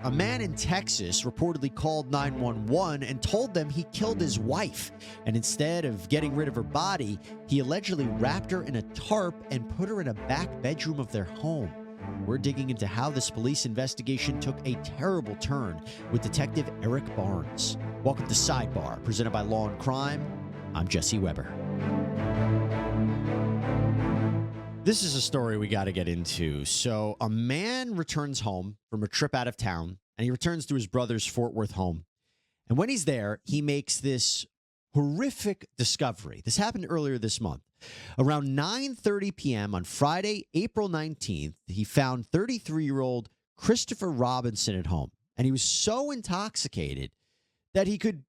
A man in Texas reportedly called 911 and told them he killed his wife. And instead of getting rid of her body, he allegedly wrapped her in a tarp and put her in a back bedroom of their home. We're digging into how this police investigation took a terrible turn with Detective Eric Barnes. Welcome to Sidebar, presented by Law&Crime. I'm Jesse Weber. This is a story we got to get into. So a man returns home from a trip out of town, and he returns to his brother's Fort Worth home. And when he's there, he makes this horrific discovery. This happened earlier this month. Around 9:30 p.m. on Friday, April 19th, he found 33-year-old Christopher Robertson at home. And he was so intoxicated that he could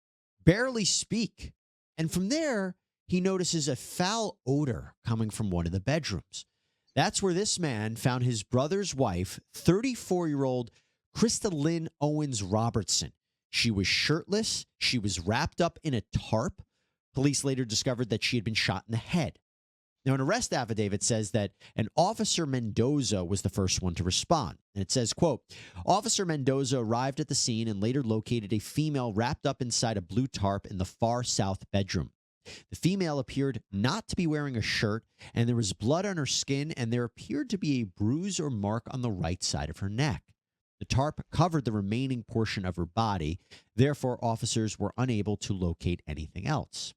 barely speak. And from there, he notices a foul odor coming from one of the bedrooms. That's where this man found his brother's wife, 34-year-old Kristlynne Owens Robertson. She was shirtless. She was wrapped up in a tarp. Police later discovered that she had been shot in the head. Now, an arrest affidavit says that an Officer Mendoza was the first one to respond. And it says, quote, Officer Mendoza arrived at the scene and later located a female wrapped up inside a blue tarp in the far south bedroom. The female appeared not to be wearing a shirt, and there was blood on her skin, and there appeared to be a bruise or mark on the right side of her neck. The tarp covered the remaining portion of her body. Therefore, officers were unable to locate anything else.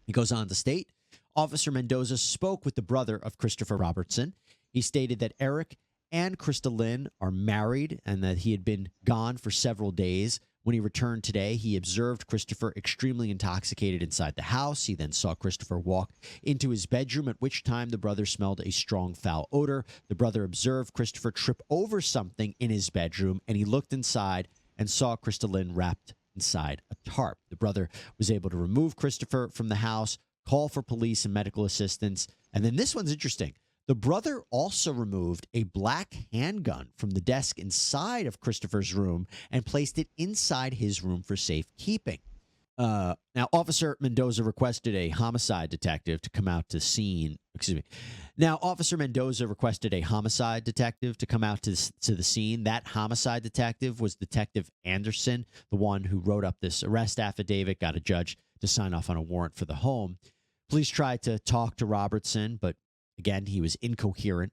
He goes on to state, Officer Mendoza spoke with the brother of Christopher Robertson. He stated that Eric and Kristlynne are married and that he had been gone for several days. When he returned today, he observed Christopher extremely intoxicated inside the house. He then saw Christopher walk into his bedroom, at which time the brother smelled a strong foul odor. The brother observed Christopher trip over something in his bedroom, and he looked inside and saw Kristlynne wrapped inside a tarp. The brother was able to remove Christopher from the house, call for police and medical assistance. And then this one's interesting. The brother also removed a black handgun from the desk inside of Christopher's room and placed it inside his room for safekeeping. Now, Officer Mendoza requested a homicide detective to come out to scene. Now, Officer Mendoza requested a homicide detective to come out to the scene. That homicide detective was Detective Anderson, the one who wrote up this arrest affidavit, got a judge to sign off on a warrant for the home. Police tried to talk to Robertson, but again, he was incoherent.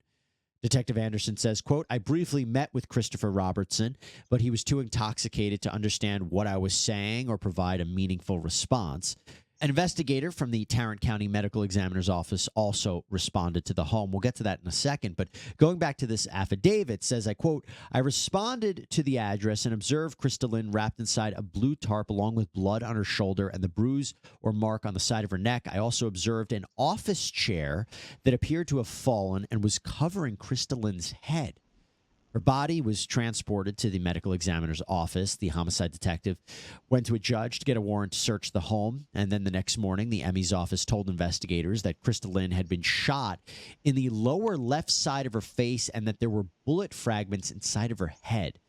Detective Anderson says, quote, I briefly met with Christopher Robertson, but he was too intoxicated to understand what I was saying or provide a meaningful response. An investigator from the Tarrant County Medical Examiner's Office also responded to the home. We'll get to that in a second, but going back to this affidavit, says, I quote, I responded to the address and observed Kristlynne wrapped inside a blue tarp along with blood on her shoulder and the bruise or mark on the side of her neck. I also observed an office chair that appeared to have fallen and was covering Kristlynne's head. Her body was transported to the medical examiner's office. The homicide detective went to a judge to get a warrant to search the home. And then the next morning, the ME's office told investigators that Kristlynne had been shot in the lower left side of her face and that there were bullet fragments inside of her head.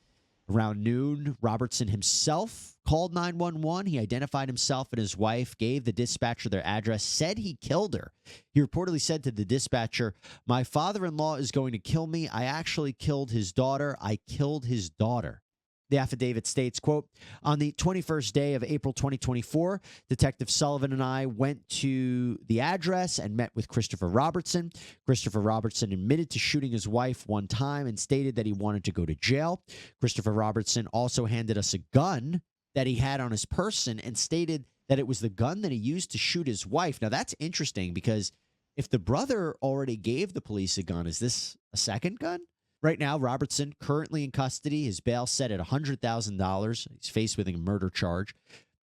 Around noon, Robertson himself called 911. He identified himself and his wife, gave the dispatcher their address, said he killed her. He reportedly said to the dispatcher, my father-in-law is going to kill me. I actually killed his daughter. I killed his daughter. The affidavit states, quote, on the 21st day of April 2024, Detective Sullivan and I went to the address and met with Christopher Robertson. Christopher Robertson admitted to shooting his wife one time and stated that he wanted to go to jail. Christopher Robertson also handed us a gun that he had on his person and stated that it was the gun that he used to shoot his wife. Now, that's interesting because if the brother already gave the police a gun, is this a second gun? Right now, Robertson, currently in custody, his bail set at $100,000. He's faced with a murder charge.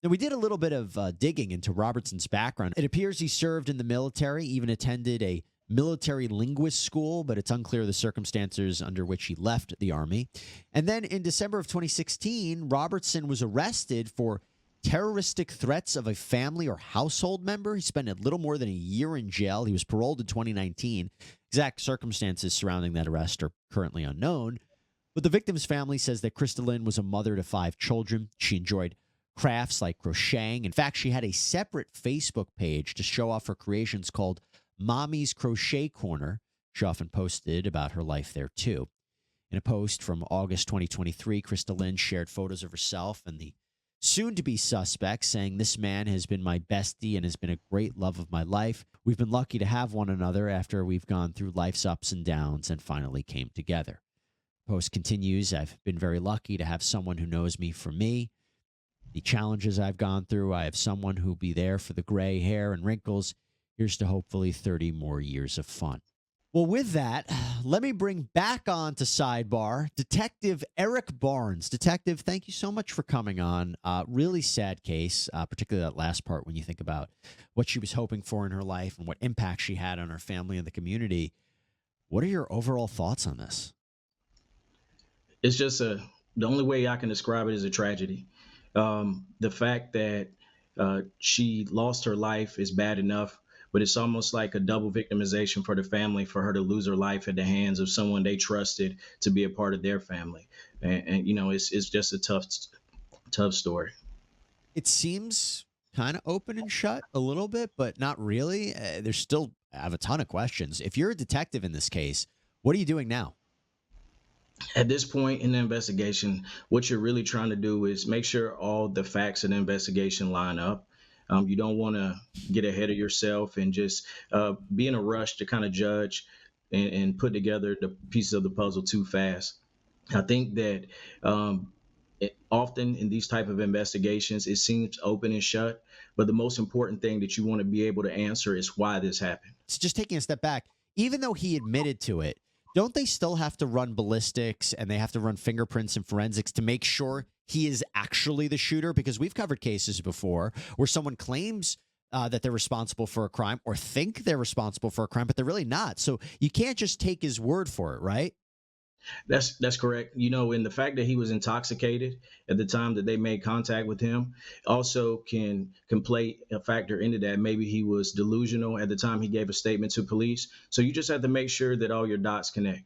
Now, we did a little bit of digging into Robertson's background. It appears he served in the military, even attended a military linguist school, but it's unclear the circumstances under which he left the Army. And then in December of 2016, Robertson was arrested for terroristic threats of a family or household member. He spent a little more than a year in jail. He was paroled in 2019. Exact circumstances surrounding that arrest are currently unknown. But the victim's family says that Kristlynne was a mother to 5 children. She enjoyed crafts like crocheting. In fact, she had a separate Facebook page to show off her creations called Mommy's Crochet Corner. She often posted about her life there, too. In a post from August 2023, Kristlynne shared photos of herself and the soon-to-be suspect, saying, "This man has been my bestie and has been a great love of my life. We've been lucky to have one another after we've gone through life's ups and downs and finally came together." Post continues, "I've been very lucky to have someone who knows me for me. The challenges I've gone through, I have someone who'll be there for the gray hair and wrinkles. Here's to hopefully 30 more years of fun." Well, with that, let me bring back on to Sidebar Detective Eric Barnes. Detective, thank you so much for coming on. Really sad case, particularly that last part when you think about what she was hoping for in her life and what impact she had on her family and the community. What are your overall thoughts on this? It's just the only way I can describe it is a tragedy. The fact that she lost her life is bad enough, but it's almost like a double victimization for the family for her to lose her life at the hands of someone they trusted to be a part of their family. And it's just a tough story. It seems kind of open and shut a little bit, but not really. There's still, I have a ton of questions. If you're a detective in this case, what are you doing now? At this point in the investigation, what you're really trying to do is make sure all the facts in the investigation line up. You don't want to get ahead of yourself and just be in a rush to kind of judge and put together the pieces of the puzzle too fast. I think that often in these type of investigations, it seems open and shut, but the most important thing that you want to be able to answer is why this happened. So just taking a step back, even though he admitted to it, don't they still have to run ballistics and they have to run fingerprints and forensics to make sure he is actually the shooter? Because we've covered cases before where someone claims that they're responsible for a crime or think they're responsible for a crime, but they're really not. So you can't just take his word for it, right? That's correct. And the fact that he was intoxicated at the time that they made contact with him also can play a factor into that. Maybe he was delusional at the time he gave a statement to police. So you just have to make sure that all your dots connect.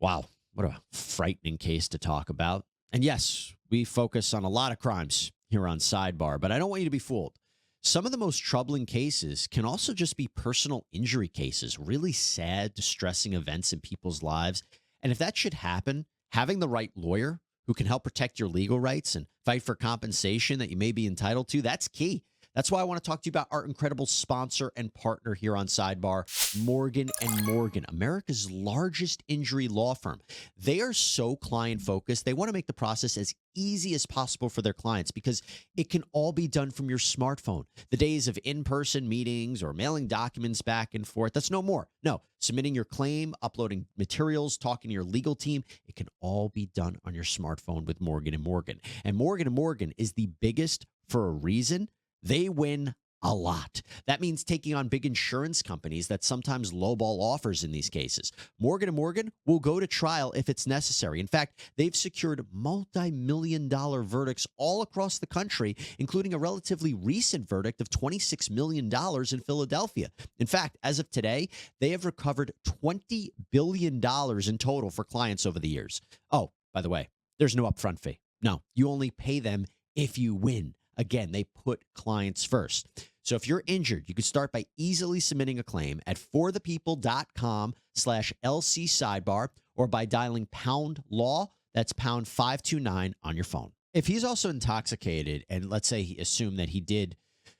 Wow, what a frightening case to talk about. And yes, we focus on a lot of crimes here on Sidebar, but I don't want you to be fooled. Some of the most troubling cases can also just be personal injury cases, really sad, distressing events in people's lives. And if that should happen, having the right lawyer who can help protect your legal rights and fight for compensation that you may be entitled to, that's key. That's why I want to talk to you about our incredible sponsor and partner here on Sidebar, Morgan & Morgan, America's largest injury law firm. They are so client-focused. They want to make the process as easy as possible for their clients because it can all be done from your smartphone. The days of in-person meetings or mailing documents back and forth, that's no more. No, submitting your claim, uploading materials, talking to your legal team, it can all be done on your smartphone with Morgan & Morgan. And Morgan & Morgan is the biggest for a reason. They win a lot. That means taking on big insurance companies that sometimes lowball offers in these cases. Morgan & Morgan will go to trial if it's necessary. In fact, they've secured multi-million-dollar verdicts all across the country, including a relatively recent verdict of $26 million in Philadelphia. In fact, as of today, they have recovered $20 billion in total for clients over the years. Oh, by the way, there's no upfront fee. No, you only pay them if you win. Again, they put clients first. So if you're injured, you can start by easily submitting a claim at forthepeople.com/LC sidebar or by dialing pound law. That's pound 529 on your phone. If he's also intoxicated and let's say he assumed that he did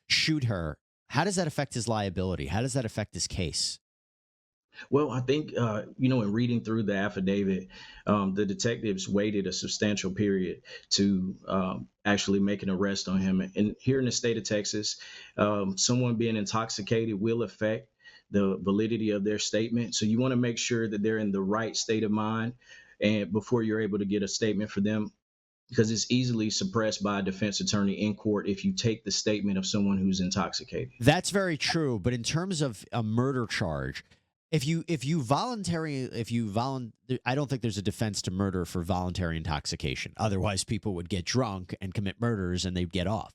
shoot her, how does that affect his liability? How does that affect his case? Well, I think, in reading through the affidavit, the detectives waited a substantial period to actually make an arrest on him. And here in the state of Texas, someone being intoxicated will affect the validity of their statement. So you want to make sure that they're in the right state of mind and before you're able to get a statement for them, because it's easily suppressed by a defense attorney in court if you take the statement of someone who's intoxicated. That's very true. But in terms of a murder charge, I don't think there's a defense to murder for voluntary intoxication. Otherwise, people would get drunk and commit murders and they'd get off.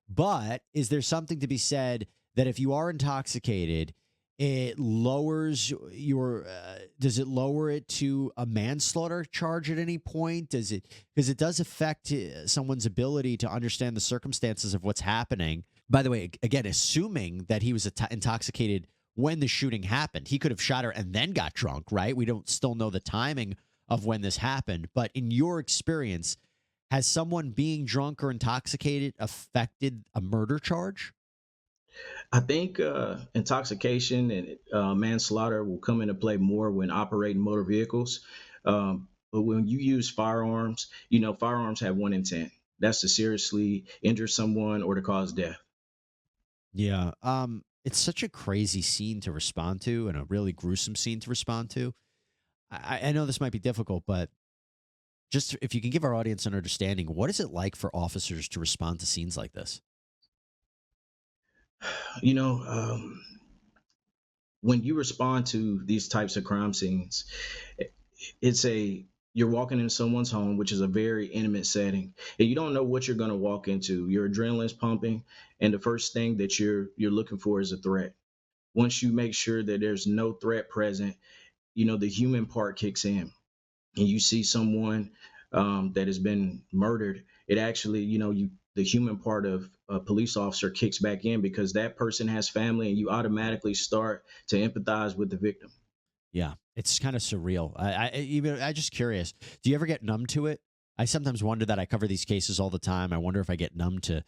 But is there something to be said that if you are intoxicated, it lowers your, does it lower it to a manslaughter charge at any point? Does it, because it does affect someone's ability to understand the circumstances of what's happening. By the way, again, assuming that he was intoxicated when the shooting happened, he could have shot her and then got drunk, right? We don't still know the timing of when this happened, but in your experience, has someone being drunk or intoxicated affected a murder charge? I think intoxication and manslaughter will come into play more when operating motor vehicles. But when you use firearms, firearms have one intent. That's to seriously injure someone or to cause death. Yeah. It's such a crazy scene to respond to and a really gruesome scene to respond to. I know this might be difficult, but just if you can give our audience an understanding, what is it like for officers to respond to scenes like this? You know, when you respond to these types of crime scenes, it's a you're walking into someone's home, which is a very intimate setting, and you don't know what you're going to walk into. Your adrenaline's pumping, and the first thing that you're looking for is a threat. Once you make sure that there's no threat present, the human part kicks in, and you see someone that has been murdered. It actually, the human part of a police officer kicks back in because that person has family, and you automatically start to empathize with the victim. Yeah, it's kind of surreal. I just curious. Do you ever get numb to it? I sometimes wonder that. I cover these cases all the time. I wonder if I get numb to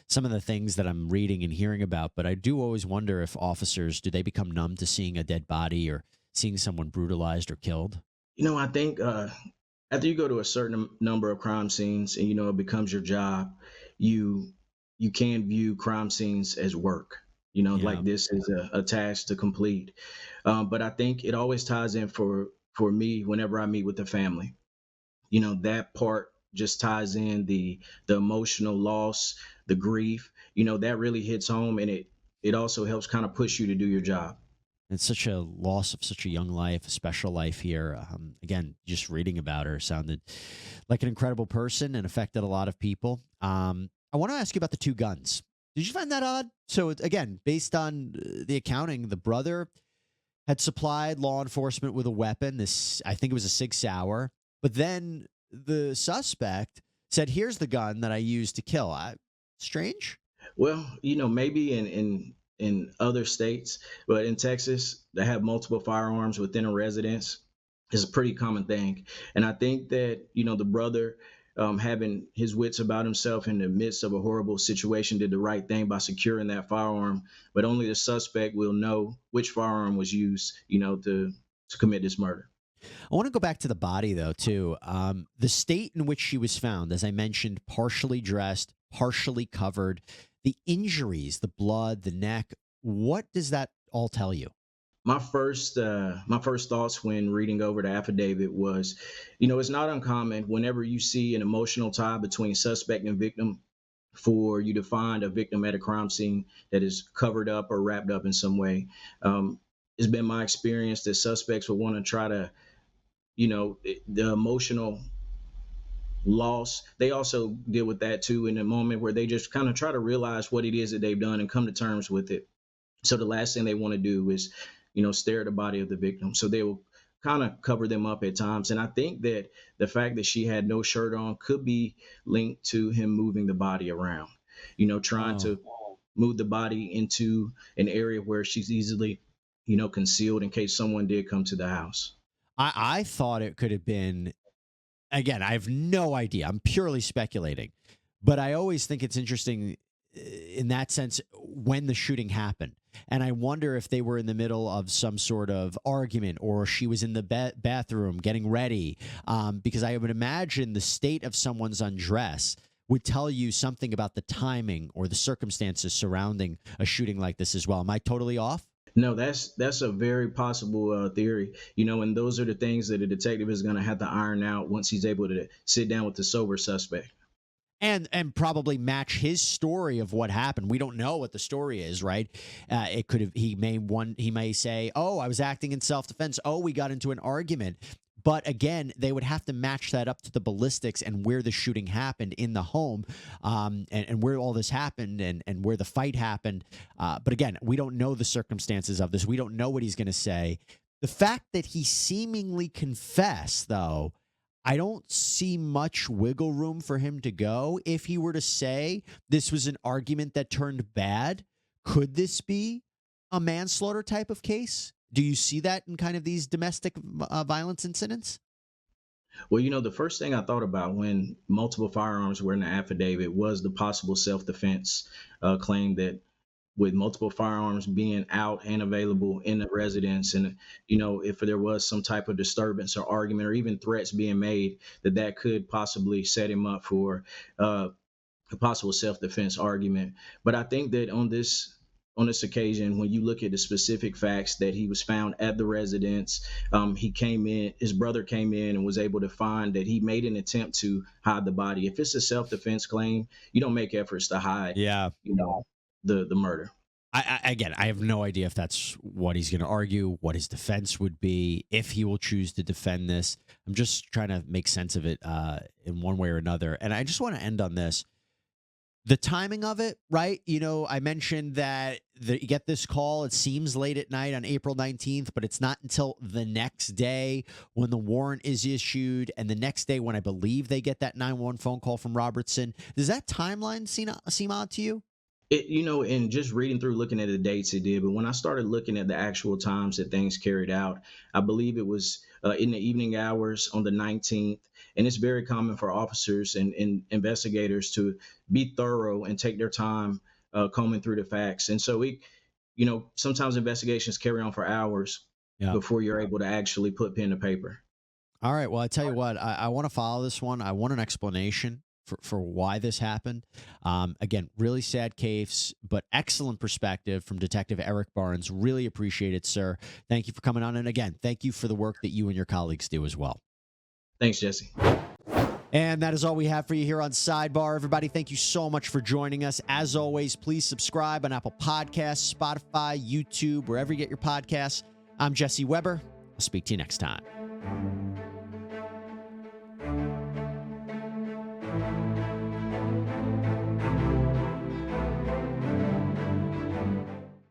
some of the things that I'm reading and hearing about. But I do always wonder if officers do they become numb to seeing a dead body or seeing someone brutalized or killed? I think after you go to a certain number of crime scenes and it becomes your job, you you can view crime scenes as work. Yeah. Like this is a task to complete. But I think it always ties in for me whenever I meet with the family. That part just ties in the emotional loss, the grief. That really hits home, and it also helps kind of push you to do your job. It's such a loss of such a young life, a special life here. Again, just reading about her sounded like an incredible person and affected a lot of people. I want to ask you about the two guns. Did you find that odd? So, again, based on the accounting, the brother had supplied law enforcement with a weapon. This, I think it was a Sig Sauer. But then the suspect said, "Here's the gun that I used to kill." Strange. Well, maybe in other states, but in Texas, they have multiple firearms within a residence is a pretty common thing. And I think that, the brother having his wits about himself in the midst of a horrible situation did the right thing by securing that firearm, but only the suspect will know which firearm was used, to commit this murder. I want to go back to the body, though, too. The state in which she was found, as I mentioned, partially dressed, partially covered, the injuries, the blood, the neck. What does that all tell you? My first thoughts when reading over the affidavit was, it's not uncommon whenever you see an emotional tie between suspect and victim for you to find a victim at a crime scene that is covered up or wrapped up in some way. Um, it's been my experience that suspects will want to try to, the emotional loss. They also deal with that too in a moment where they just kind of try to realize what it is that they've done and come to terms with it. So the last thing they want to do is, stare at the body of the victim. So they will kind of cover them up at times. And I think that the fact that she had no shirt on could be linked to him moving the body around, trying Oh, to move the body into an area where she's easily, concealed in case someone did come to the house. I thought it could have been, again, I have no idea. I'm purely speculating. But I always think it's interesting in that sense when the shooting happened. And I wonder if they were in the middle of some sort of argument or she was in the bathroom getting ready. Because I would imagine the state of someone's undress would tell you something about the timing or the circumstances surrounding a shooting like this as well. Am I totally off? No, that's a very possible theory, and those are the things that a detective is going to have to iron out once he's able to sit down with the sober suspect. And probably match his story of what happened. We don't know what the story is, right? It could have he may say, "Oh, I was acting in self defense. Oh, we got into an argument." But again, they would have to match that up to the ballistics and where the shooting happened in the home, and where all this happened and where the fight happened. But again, we don't know the circumstances of this. We don't know what he's going to say. The fact that he seemingly confessed, though, I don't see much wiggle room for him to go. If he were to say this was an argument that turned bad, could this be a manslaughter type of case? Do you see that in kind of these domestic violence incidents? Well, the first thing I thought about when multiple firearms were in the affidavit was the possible self-defense claim that with multiple firearms being out and available in the residence, and if there was some type of disturbance or argument or even threats being made, that could possibly set him up for uh, a possible self-defense argument. But I think that on this occasion, when you look at the specific facts that he was found at the residence, his brother came in and was able to find that he made an attempt to hide the body. If it's a self-defense claim, you don't make efforts to hide, Yeah. the murder. Again, I have no idea if that's what he's going to argue, what his defense would be, if he will choose to defend this. I'm just trying to make sense of it in one way or another. And I just want to end on this. The timing of it, right? I mentioned that you get this call, it seems late at night on April 19th, but it's not until the next day when the warrant is issued, and the next day when I believe they get that 911 phone call from Robertson. Does that timeline seem odd to you? And just reading through, looking at the dates, it did. But when I started looking at the actual times that things carried out, I believe it was in the evening hours on the 19th. And it's very common for officers and investigators to be thorough and take their time combing through the facts. And so sometimes investigations carry on for hours before you're able to actually put pen to paper. All right. Well, I tell you what, I want to follow this one. I want an explanation for why this happened. Again, really sad case, but excellent perspective from Detective Eric Barnes. Really appreciate it, sir. Thank you for coming on. And again, thank you for the work that you and your colleagues do as well. Thanks, Jesse. And that is all we have for you here on Sidebar. Everybody, thank you so much for joining us. As always, please subscribe on Apple Podcasts, Spotify, YouTube, wherever you get your podcasts. I'm Jesse Weber. I'll speak to you next time.